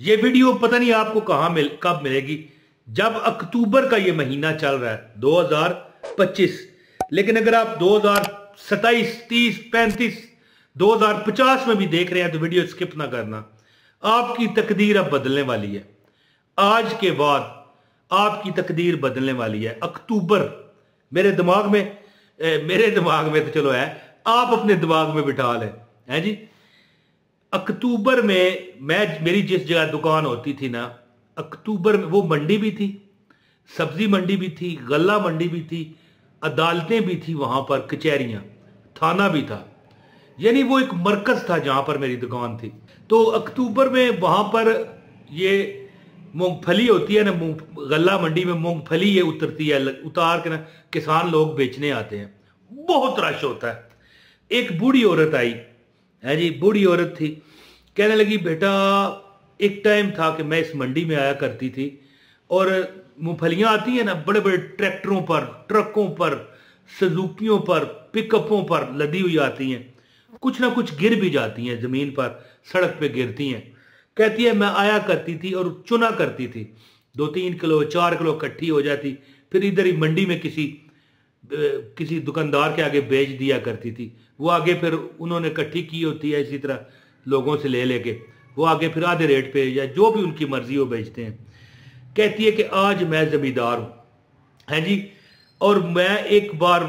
ये वीडियो पता नहीं आपको कब मिलेगी, जब अक्टूबर का ये महीना चल रहा है 2025। लेकिन अगर आप 2027, 30, 35, 2050 में भी देख रहे हैं तो वीडियो स्किप ना करना। आपकी तकदीर अब बदलने वाली है। आज के बाद आपकी तकदीर बदलने वाली है। अक्टूबर मेरे दिमाग में तो चलो है, आप अपने दिमाग में बिठा लें, है जी। अक्टूबर में मेरी जिस जगह दुकान होती थी ना, अक्टूबर में वो मंडी भी थी, सब्जी मंडी भी थी, गल्ला मंडी भी थी, अदालतें भी थी, वहां पर कचहरियां, थाना भी था। यानी वो एक मरकज था जहां पर मेरी दुकान थी। तो अक्टूबर में वहां पर ये मूंगफली होती है ना, गल्ला मंडी में मूंगफली ये उतरती है, उतार के ना किसान लोग बेचने आते हैं, बहुत रश होता है। एक बूढ़ी औरत आई है जी, बूढ़ी औरत थी, कहने लगी बेटा एक टाइम था कि मैं इस मंडी में आया करती थी और मूंगफलियां आती हैं ना बड़े बड़े ट्रैक्टरों पर, ट्रकों पर, सुजुकियों पर, पिकअपों पर लदी हुई आती हैं, कुछ ना कुछ गिर भी जाती हैं, जमीन पर सड़क पे गिरती हैं। कहती है मैं आया करती थी और चुना करती थी, 2-3 किलो 4 किलो इकट्ठी हो जाती, फिर इधर ही मंडी में किसी दुकानदार के आगे बेच दिया करती थी। वो आगे फिर उन्होंने इकट्ठी की होती है, इसी तरह लोगों से ले लेके वो आगे फिर आधे रेट पे या जो भी उनकी मर्जी वो बेचते हैं। कहती है कि आज मैं जमींदार हूं, है जी, और मैं एक बार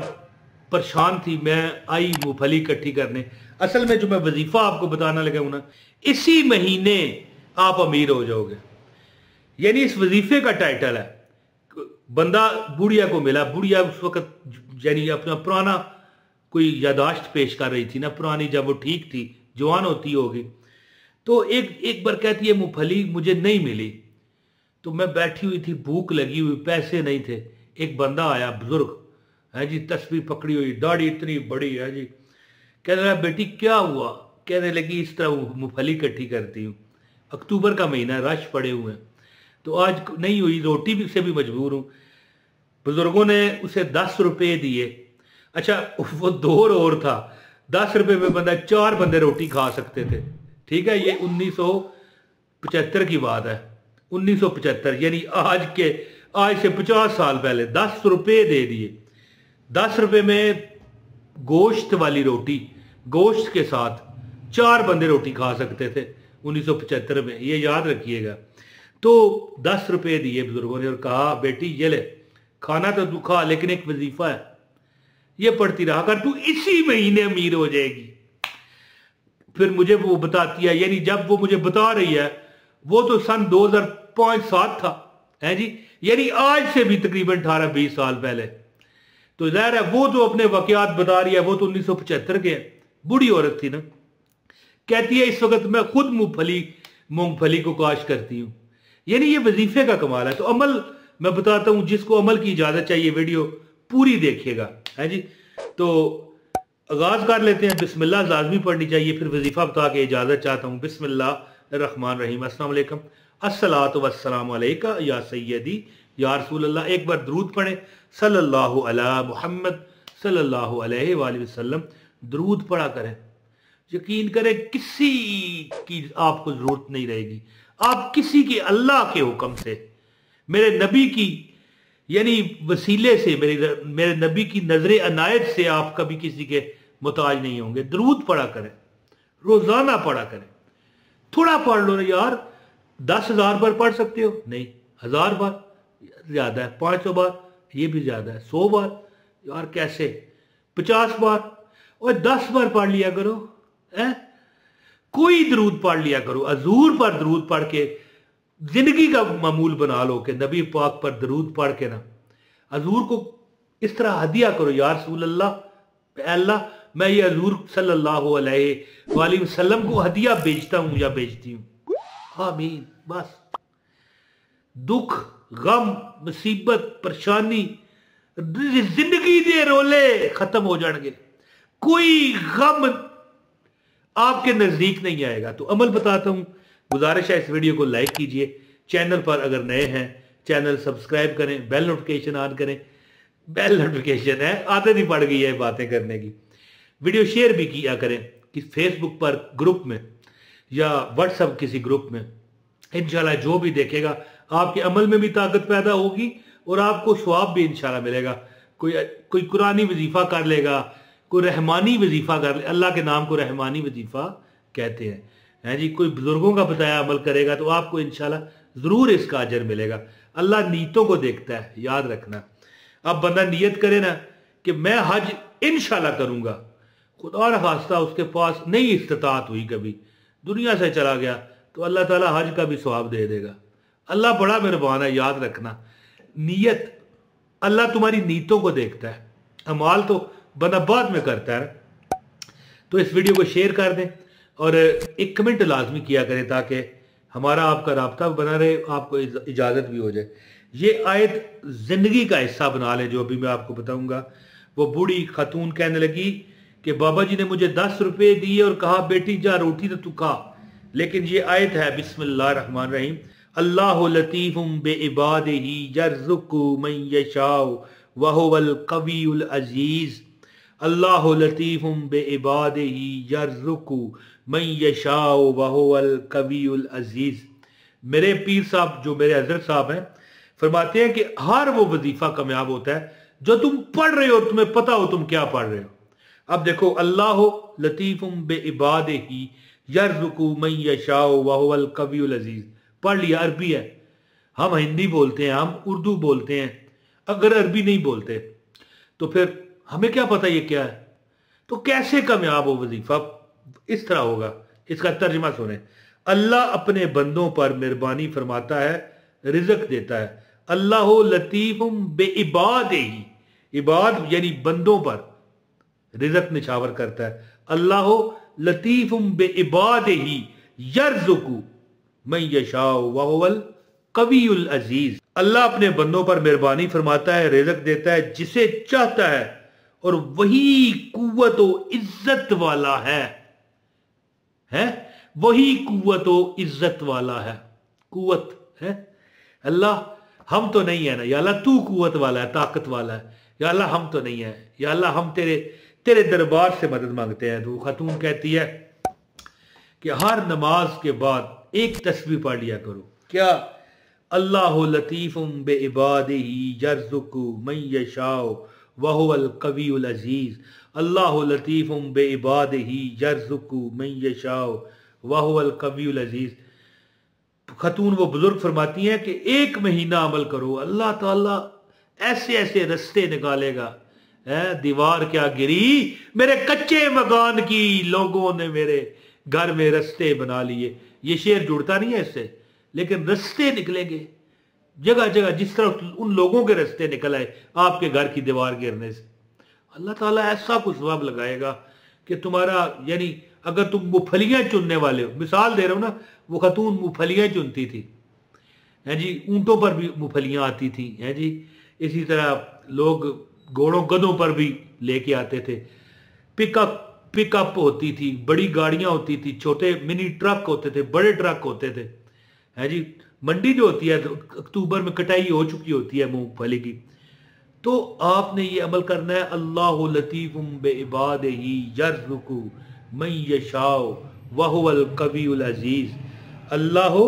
परेशान थी, मैं आई मूंगफली इकट्ठी करने। असल में जो मैं वजीफा आपको बताना लगा हूं ना, इसी महीने आप अमीर हो जाओगे। यानी इस वजीफे का टाइटल है, बंदा बुढ़िया को मिला, बुढ़िया उस वक्त यानी अपना पुराना कोई यादाश्त पेश कर रही थी ना, पुरानी, जब वो ठीक थी, जवान होती होगी। तो एक बार कहती है मूंगफली मुझे नहीं मिली, तो मैं बैठी हुई थी, भूख लगी हुई, पैसे नहीं थे। एक बंदा आया, बुजुर्ग है जी, तस्वीर पकड़ी हुई, दाढ़ी इतनी बड़ी है जी, कहने लगा बेटी क्या हुआ? कहने लगी इस तरह मूंगफली इकट्ठी करती हूँ, अक्टूबर का महीना, रश पड़े हुए हैं, तो आज नहीं हुई, रोटी भी से भी मजबूर हूँ। बुजुर्गों ने उसे 10 रुपये दिए। अच्छा वो दौर और था, 10 रुपये में बंदा 4 बंदे रोटी खा सकते थे, ठीक है। ये 1975 की बात है, 1975, यानी आज से 50 साल पहले 10 रुपये दे दिए। 10 रुपये में गोश्त वाली रोटी, गोश्त के साथ 4 बंदे रोटी खा सकते थे 1975 में, ये याद रखिएगा। तो 10 रुपये दिए बुजुर्गों ने और कहा बेटी ये ले, खाना तो तू खा, लेकिन एक वजीफा है, ये पढ़ती रहा कर, तू इसी महीने अमीर हो जाएगी। फिर मुझे वो बताती है, यानी जब वो मुझे बता रही है वो तो सन 2005-7 था, है जी, यानी आज से भी तकरीबन 18-20 साल पहले। तो जाहिर है वो जो अपने वाकयात बता रही है वो तो 1975 के हैं। बूढ़ी औरत थी ना, कहती है इस वक्त मैं खुद मूंगफली को काश करती हूं। यानी ये वजीफे का कमाल है। तो अमल मैं बताता हूं, जिसको अमल की इजाजत चाहिए वीडियो पूरी देखिएगा, है जी। तो आगाज कर लेते हैं, बिस्मिल्लाह लाजमी पढ़नी चाहिए, फिर वजीफा बता के इजाजत चाहता हूं। बिस्मिल्लाह रहमान रहीम, अस्सलाम वालेकुम, अस्सलातु वस्सलामु अलैका या सय्यदी या रसूल अल्लाह। एक बार दरूद पढ़े, सल्लल्लाहु अला मुहम्मद सल्लल्लाहु अलैहि वसल्लम, दरूद पढ़ा करें। यकीन करें किसी की आपको जरूरत नहीं रहेगी, आप किसी के, अल्लाह के हुक्म से, मेरे नबी की यानी वसीले से, मेरे नबी की नजर अनायत से आप कभी किसी के मुताज नहीं होंगे। दरूद पढ़ा करें, रोजाना पढ़ा करें, थोड़ा पढ़ लो ना यार। 10,000 बार पढ़ सकते हो? नहीं, 1000 बार ज्यादा है, 500 बार ये भी ज्यादा है, 100 बार यार कैसे, 50 बार और 10 बार पढ़ लिया करो, है कोई दरूद पढ़ लिया करो। हजूर पर दरूद पढ़ के जिंदगी का मामूल बना लो कि नबी पाक पर दरूद पढ़ के ना हजूर को इस तरह हदिया करो, या रसूल अल्लाह मैं ये हजूर सल्लल्लाहु अलैहि वसल्लम को हदिया बेचता हूं या बेचती हूं, आमीन। बस दुख, गम, मुसीबत, परेशानी, जिंदगी दे रोले खत्म हो जाएंगे, कोई गम आपके नजदीक नहीं आएगा। तो अमल बताता हूं, गुजारिश है इस वीडियो को लाइक कीजिए, चैनल पर अगर नए हैं चैनल सब्सक्राइब करें, बेल नोटिफिकेशन ऑन करें। बेल नोटिफिकेशन है, आदत ही पड़ गई है बातें करने की। वीडियो शेयर भी किया करें कि फेसबुक पर ग्रुप में या व्हाट्सएप किसी ग्रुप में, इंशाल्लाह जो भी देखेगा आपके अमल में भी ताकत पैदा होगी और आपको सवाब भी इंशाल्लाह मिलेगा। कोई कुरानी वजीफा कर लेगा, कोई रहमानी वजीफा कर ले, अल्लाह के नाम को रहमानी वजीफा कहते हैं जी। कोई बुजुर्गों का बताया अमल करेगा तो आपको इंशाल्लाह जरूर इसका अजर मिलेगा। अल्लाह नीयतों को देखता है, याद रखना। अब बंदा नीयत करे ना कि मैं हज इंशाल्लाह करूंगा, खुदा न खास्ता उसके पास नहीं इस्तिताअत हुई, कभी दुनिया से चला गया, तो अल्लाह ताला हज का भी सवाब दे देगा। अल्लाह बड़ा मेहरबान है, याद रखना। नीयत, अल्लाह तुम्हारी नीयतों को देखता है, अमाल तो बंदा बाद में करता है। तो इस वीडियो को शेयर कर दें और एक कमेंट लाजमी किया करें ताकि हमारा आपका राब्ता बना रहे, आपको इजाज़त भी हो जाए। ये आयत जिंदगी का हिस्सा बना लें। जो अभी मैं आपको बताऊंगा, वो बूढ़ी खातून कहने लगी कि बाबा जी ने मुझे 10 रुपए दिए और कहा बेटी जा रोटी तो तू खा, लेकिन ये आयत है बिस्मिल्लाहिर्रहमानिर्रहीम, अल्लाहु लतीफुम बिइबादिही यर्ज़ुकु मन यशाउ व हुवल कवियुल अजीज। अल्लाहु लतीफुम बिइबादिही यर्ज़ुकु मन यशाउ व हुवल कवियुल अजीज। मेरे पीर साहब, जो मेरे हजरत साहब हैं, फरमाते हैं कि हर वो वजीफा कामयाब होता है जो तुम पढ़ रहे हो, तुम्हें पता हो तुम क्या पढ़ रहे हो। अब देखो, अल्लाह लतीफुम बिइबादिही यर्ज़ुकु मन यशाउ व हुवल कवियुल अजीज, पढ़ लिया, अरबी है। हम हिंदी बोलते हैं, हम उर्दू बोलते हैं, अगर अरबी नहीं बोलते तो फिर हमें क्या पता ये क्या है। तो कैसे कामयाब हो वजीफा? इस तरह होगा। इसका तर्जुमा सुने, अल्लाह अपने बंदों पर मेहरबानी फरमाता है, रिज़्क देता है। अल्लाह लतीफुम बिइबादिही, इबाद यानी बंदों पर रिज़्क निछावर करता है। अल्लाह लतीफुम बिइबादिही यर्ज़ुकु मन यशाउ व हुवल कवियुल अजीज। अल्लाह अपने बंदों पर मेहरबानी फरमाता है, रिज़्क देता है जिसे चाहता है, और वही कुव्वत व इज्जत वाला है वही कुव्वत व इज्जत वाला है। कुव्वत है अल्लाह, हम तो नहीं है ना या अल्लाह, तू कुव्वत वाला है, ताकत वाला है या अल्लाह, हम तो नहीं है या अल्लाह, हम तेरे दरबार से मदद मांगते हैं। तो खातून कहती है कि हर नमाज के बाद एक तस्बीह पढ़ लिया करो। क्या? अल्लाह लतीफुम बिइबादिही यर्ज़ुकु मन यशाउ व हुवल कवियुल अजीज। अल्लाह लतीफुम बिइबादिही यर्ज़ुकु मन यशाउ व हुवल कवियुल अजीज। खतून वो बुजुर्ग फरमाती हैं कि 1 महीना अमल करो, अल्लाह ताला ऐसे ऐसे रस्ते निकालेगा। दीवार क्या गिरी, मेरे कच्चे मकान की लोगों ने मेरे घर में रस्ते बना लिए। ये शेर जुड़ता नहीं है इससे, लेकिन रस्ते निकलेंगे जगह जगह, जिस तरह उन लोगों के रस्ते निकल आए आपके घर की दीवार गिरने से। अल्लाह ताला ऐसा कुछ सवाब लगाएगा कि तुम्हारा, यानी अगर तुम मूंगफलियां चुनने वाले हो, मिसाल दे रहा हूं ना, वो खतून मूंगफलियां चुनती थी, है जी, ऊंटों पर भी मूंगफलियां आती थी, है जी। इसी तरह लोग घोड़ों गधों पर भी लेके आते थे। पिकअप होती थी, बड़ी गाड़ियां होती थी, छोटे मिनी ट्रक होते थे, बड़े ट्रक होते थे, है जी। मंडी जो होती है तो अक्टूबर में कटाई हो चुकी होती है मूंगफली की। तो आपने ये अमल करना है, अल्लाह लतीफुम बिइबादिही यर्ज़ुकु मन यशाउ व हुवल कवियुल अजीज। अल्लाह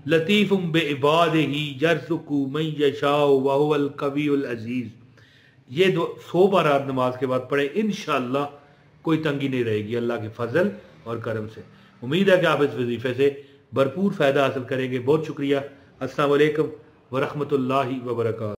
लतीफुम बिइबादिही यर्ज़ुकु मन यशाउ व हुवल कवियुल अजीज। ये 100 बार आप नमाज के बाद पढ़े, इंशाअल्लाह कोई तंगी नहीं रहेगी अल्लाह के फजल और करम से। उम्मीद है कि आप इस वजीफे से भरपूर फ़ायदा हासिल करेंगे। बहुत शुक्रिया। अस्सलाम वालेकुम व रहमतुल्लाहि व बरकातहू।